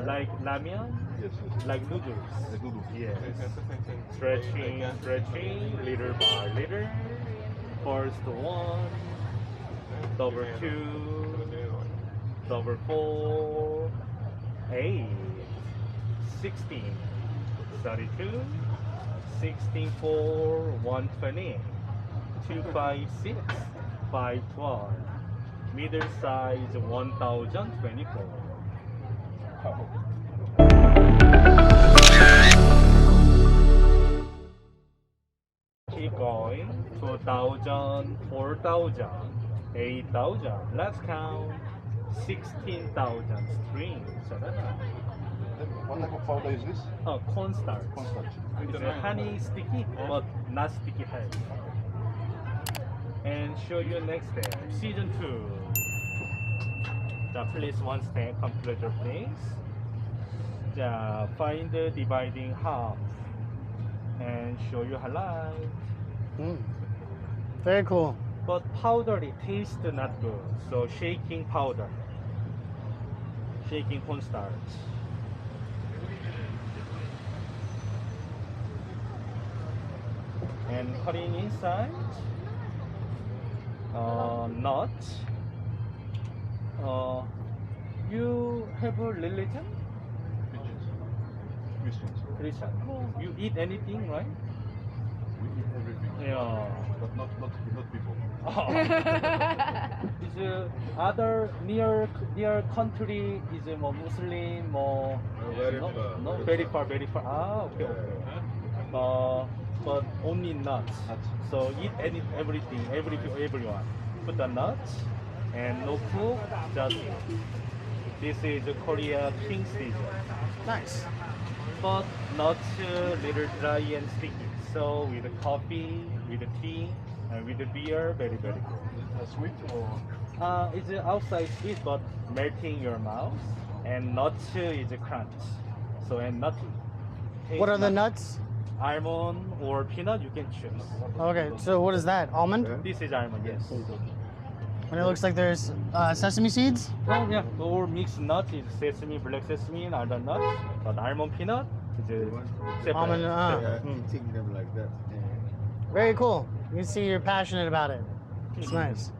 Like ramen, Yes, yes. like noodles. The noodles. Yes. Stretching, stretching, little by little. First one, double two, double four, 8, 16, 32, 16 4, 120, 256, 512. Middle size 1024. Keep going. 2000, 4000, 8000. Let's count. 16,000 strings. What type of powder is this? Oh, cornstarch. Cornstarch. It's a honey sticky, but not sticky head. And show you next step. Season 2. 자, please one step. Calculator, please. 자, find the dividing half. And show you highlight. Very cool. But powder, it tastes not good. So shaking powder. Shaking cornstarch. And cutting inside. Nuts. You have a religion? Christians. Christian. You eat anything, right? We eat everything. Yeah. But not people. Is other near country is more Muslim more Very no, far. no very far, very far. Ah, okay, okay. But only nuts. Nuts. So eat everything, everyone. Put the nuts and no cook, just this is Korea king season. Nice. But nuts little dry and sticky. So with the coffee, with the tea, and with the beer, very very good. Sweet or? It's outside sweet, but melting your mouth, and nuts is crunch. So and nutty. What are the Taste nuts? Almond or peanut, you can choose. Okay, so what is that? Almond? This is almond, yes. And it looks like there's sesame seeds? Oh yeah, or mixed nuts is sesame, black sesame, and other nuts. But almond peanut is separate. Almond, Eating them like that. Very cool. You can see you're passionate about it. It's nice.